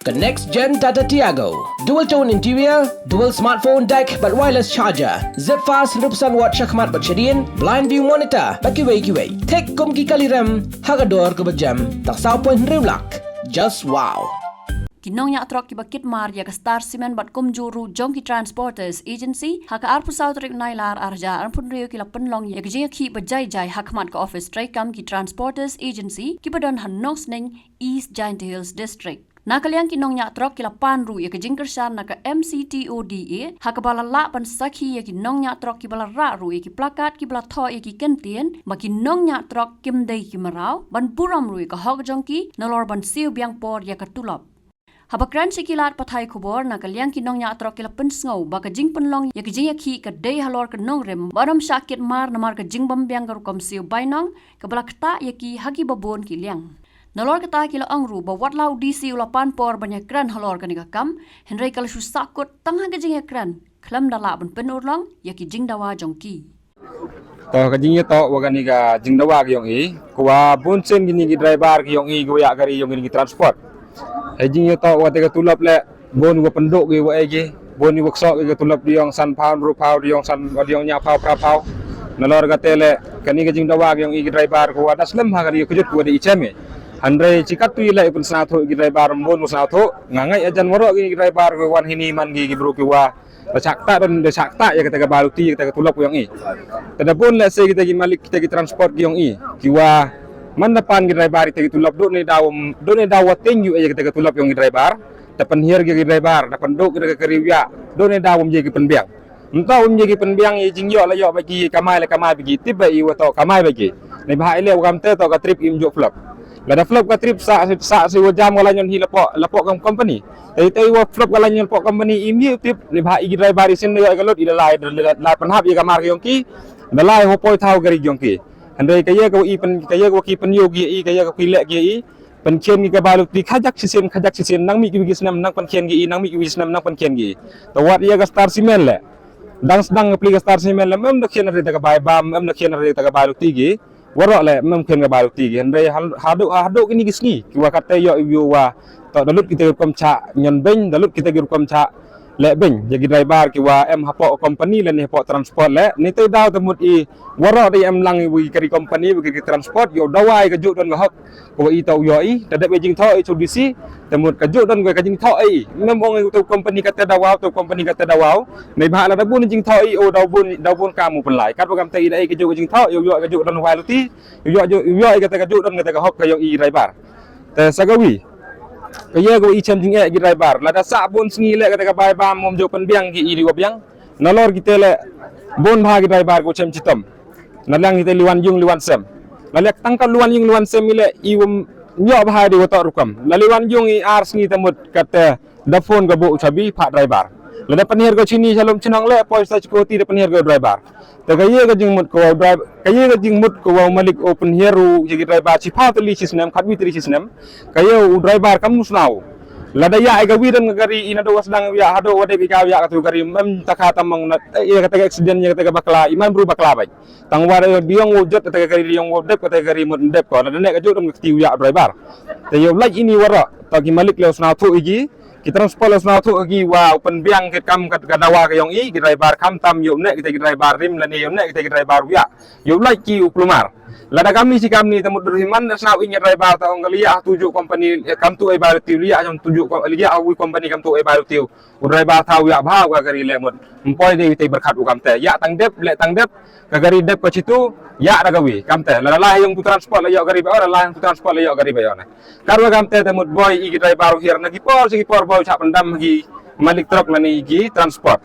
The next gen Tata Tiago. Dual tone interior, dual smartphone deck but wireless charger. Zip fast 100% watt syakmat bercedian, blind view monitor, bagi way. Take kum ki kali rem, hagador ke berjam, tak sao pun rewlak. Just wow. Kinong nya trok ki bakit mar ya ka Star Cement bat kum juru Jongki Transporters Agency haka arpu sau trip nailar arja arpun rio ki la penlong ya ki ki bajai hakmat ka office trekam ki Transporters Agency ki badon hanong sning East Giant Hills District. Nakaliang kinong nya trok kila panru ya ke jingkersan naka MCTODA haka bala la pan sakhi ya kinong nya trok ki bala ra ru ya ki plakat ki bala tho ya ki kentien ma kinong nya trok kim dei ki marau ban buram ru ka hog jongki nolor ban siu biang por ya ka tulop. Habakran sikilat pathai khubor nakaliang kinong nya trok kila pensngau ba ka jing penlong ya ki jing ya ki ka dei halor ka nong rem baram sakit mar namar ka jing bam biang ka rukom siu bainong ka bala kta ya ki hagi babon ki liang. Nalor kata kila angru ba watlau DC ulapan por banyak kran halor kanika kam Henry kala susakut tangha kajing ekran klam dala ban penurlang yaki jing dawa jongki. To kajing to wagani ga jing dawa gyong i kwa bunsen gini gi driver gyong i go ya gari yong gi transport. Hajing to wa te tulap le bon go penduk gi wa gi bon ni workshop gi tulap diong san pound ru pound diong san diong nya pau pra pau. Nalor ga tele kani ga jing dawa gyong i gi driver ko wa daslam ha gari kujut ko di ichame. Andre cikat tu ila ipun sanatho gi driver mbon sanatho ngangai ajan woro gi driver ko wan hini man gi bro ki wa sakta dan sakta ya kita baluti kita tulak yang i tadapun let's say kita gi malik kita gi transport gi yang i ki wa man depan gi driver kita tulak do ni daw tingyu ya kita tulak yang gi driver depan hier gi driver depan do kita keriwya do ni daw gi penbiang entau gi penbiang i jingyo la yo bagi kamai bagi tiba i wa to kamai bagi ni bahai le kam te to ka trip im jo flop lada flop ka trip sa si wajam wala nyon hi lapok kam company tai wa flop wala nyon lapok company imi tip ni bha igi driver isin yo galot ida lai panhap i kamar yongki dalai ho poi thau gari yongki andai kaya ko i pen kaya ko ki pen yogi i kaya ko pilek gi i pen kien gi ka balu ti khajak sisen nang mi gi snam nang pen kien gi i nang mi gi snam nang pen kien gi to wat ia ga Star Cement le dang sedang apli ga Star Cement le mem dak kien re ta ka bai bam mem dak kien re ta ka balu ti gi warok le mungkin ke baru tiga hendai haduk ini gisni kiwa kata yo wa to dalut kita rukom cha nyon ben dalut kita rukom cha le ben jadi driver kiwa em hapo company le ni hapo transport le ni te daw temut i warok de em lang wi kari company wi kari transport yo dawai ka juk don ngahok ko i tau yo i dadak beijing tho i sudisi temut ka juk don ko ka jing tho i memong tu company kata dawau tu company kata dawau nei bha la dabun jing tho i o dawbun kamu penlai kat program tai dai ka juk jing tho yo ka juk don wai luti yo kata ka juk don kata ka hok ka yo i driver te sagawi kaya go i jing e gi driver la da sa bun sngi le kata ka bai bam mom jo penbiang gi i wa biang nalor kita le bon bha gi driver go citom nalang kita liwan sem lalek tangkal liwan sem ile i nyo bha di wotok rukam liwan jung i ars ngi temut kata da phone ga bo chabi pha driver la da panir go chini salom chinang le poi sa security da panir go driver ta kaya ga jing mut ko driver kaya ga jing mut ko malik open hero gi driver chi pha tli sisnem khatwi tli sisnem kaya driver kam musnau lada ya ai gawi dan ngari ina do wasdang ya hado wade bi kaw ya katu gari mem takata mang na ya kata accident ya kata bakla iman bru bakla bai tang wara diong wujud kata gari diong wudep kata gari mun dep ko lada nek kaju dum tiu ya driver te yo laj ini wara tagi malik le usna tu igi kita transport usna tu igi wa open biang ke kam kat dawa ke yong i driver kam tam yo nek kita driver rim la ni yo nek kita driver ya yo laj ki uplumar lada kami si kami temut berhiman nasau inya driver ta ongalia tuju company kam tu ai baru tiu lia jam tuju lia awi company kam tu ai baru tiu driver tahu ya bha wa gari lemut empoi de te berkat u kam te ya tang dep ka gari dep ko citu ya ragawi kam te la yang tu transport la ya gari ba la yang tu transport la ya gari ba yana karwa kam te temut boy i driver hier na gi por boy cha pendam gi malik truk la ni gi transport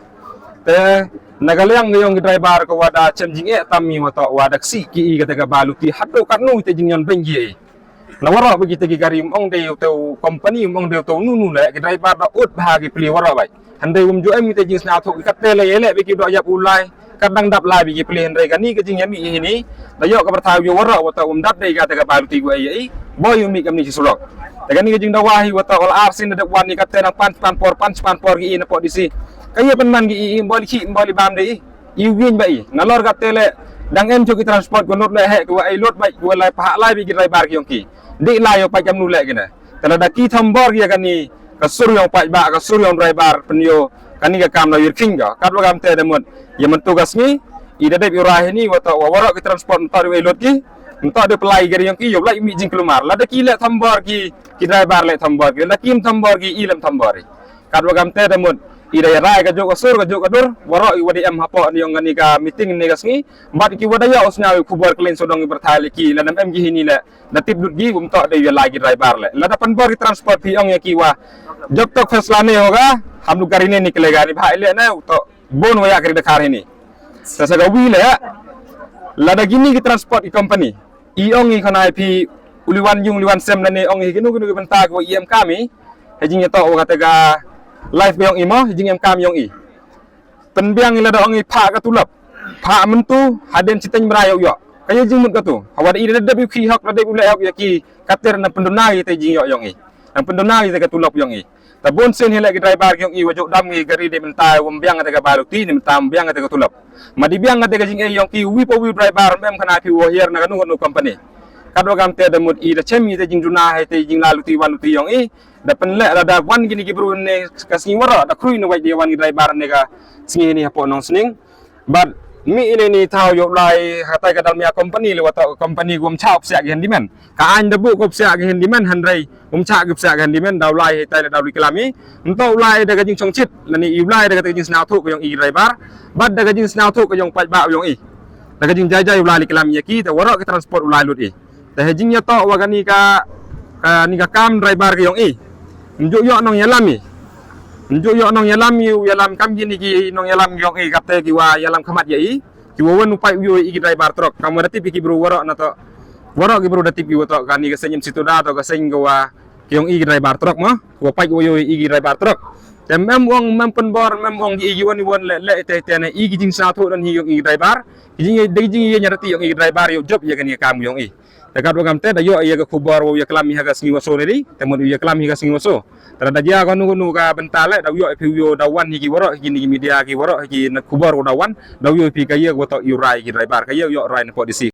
te nagaliang ngayong driver ko wada chemjing e tammi wato wada si ki kata ka baluti hatto kanu te jingan bengi na wara bagi te gari mong de to company mong de to nunu le driver da ut bahagi pli wara bai handai jo em te jing sna tho katte le ele bagi do yap ulai kadang dap lai bagi pli handai kani ke jing yami ini da yo ka bertau yo wara wato dap de kata ka baluti go ai boy mi kam ni sulok te kani ke jing dawahi wato al arsin da wani katte na pan por gi ina po disi kaya penman gi mboli bam de i win bai nalor gatele dang em joki transport ko not le he ko ai lot bai ko lai pa lai bi driver ki yongki di lai pa jam nu le gina tala da ki thambor gi kan ni kasur yang pajak kasur yang driver penio kani ka kam la yur king ga kat wagam te demut ya mentugas ni ida de urah ni wa warok ki transport entar we lot ki entar de pelai gari yang ki yob lai mi jing kelumar la de ki le thambor ki driver le thambor ki la kim thambor ki ilam thambor kat wagam te demut ida ya rai ka jok kasur ka jok kadur warok i wadi am hapo ni yang ngani ka meeting ni gasngi bat ki wadaya usnya kubor klen sodong berthali ki la nam gi ni le na tip dut gi um to de ya lagi driver le la dapan bor ki transport pi ong ya ki wa जब तक फैसला नहीं होगा हम लोग गाड़ी नहीं निकलेगा नहीं भाई ले ना तो बोन वया कर दिखा रहे नहीं जैसे कभी ले लड़ा गिनी की ट्रांसपोर्ट की कंपनी इोंग ही खनाई भी उलिवान सेम नने ओंग ही किनु किनु bentar ko IM kami hejing to wa kataga live beong imo hejing em kami yong i penbiang lada ong i pha ka tulap pha mentu haden citeng merayo yo kaya jing mut ka tu hawad i da bi khi hok da bi le hok yaki kater na pendonai te jing yo yong i ang pendonai te ka tulap yong i ta bon sen hele ki driver yong i wajok dam ngi gari de mentai wambiang te ka balu ti ni mentam biang te ka tulap madi biang te ka jing e yong ki wi po wi driver mem kana pi wo hier na kanu kanu company kadwa gam te da mut i da chemi te jing juna he te jing lalu ti wan ti yong i da penle da wan gini ki bru ne ka singi wara da krui no wai de wan driver ne ka singi ni hapo nong sning but mi ini ni tau yo lai hatai ka dalmia company le wata company gum chao psia gen dimen ka an da bu ko psia gen dimen handrai gum cha gu psia gen dimen daw lai tai da daw li kelami entau lai da ga jing chong chit lani i lai da ga jing snau thu ko yong i driver bad da ga jing snau thu ko yong pai ba yong i da ga jing jai jai lai li kelami ki ta wara ka transport lai lut i ta hejing ya to wa ga ni ka kam driver ke yong i njuk yo nong yalami njuk yo nong yalam kam gini ki nong yalam yong i kapte ki wa yalam khamat ye i ki wo wen upai yo i driver truk kamu dati ki bro waro na to waro ki bro dati ki to kan ni ka senyem situ da to ka seny ko wa ki yong i driver truk mo wo pai yo i driver truk tem mem wong mem penbor mem wong i won won le te ne i ki jing sa tho dan hi yong i driver ki jing de jing ye nyarati yong i driver yo job ye kan ni kam yong i dekat wagam te da yo ye ka kubar wo ye klam hi ga singi waso ni temon ye klam hi ga singi waso tada dia kanu ka bentale da yo pi yo da wan hi ki woro hi ni media ki woro hi na kubar wo da wan da yo pi ka ye wo to yu rai ki driver ka ye yo rai na polisi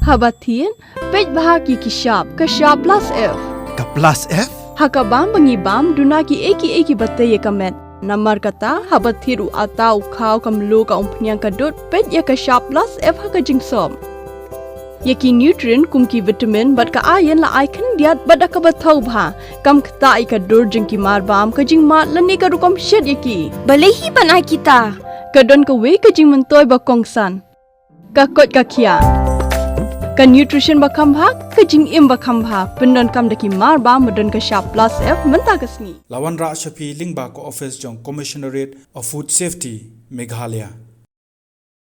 Habatin pej bahagi ki shop ka shop plus F Ka plus F? hakabam bangibam dunaki eki batay kamet Namar kata habat thiru atau khau kamlu ka umpnyang kadut pet ya ka shop plus F ha ka jingsom. Yaki nutrient kum ki vitamin bat ka iron la icon diat bat ka bathau bha kam khta I ka dur jing ki mar bam ka jing mat la ni ka rukom shed yaki. Balehi banai kita. Ka don ka we ka jing mentoy ba kongsan. Ka kot ka kia. Ka nutrition ba khambha ka jing im ba khambha pendon kam daki mar bam madon ka shop plus F menta ka sngi. Lawan Ra Shafi Lingba ko office jong Commissionerate of Food Safety Meghalaya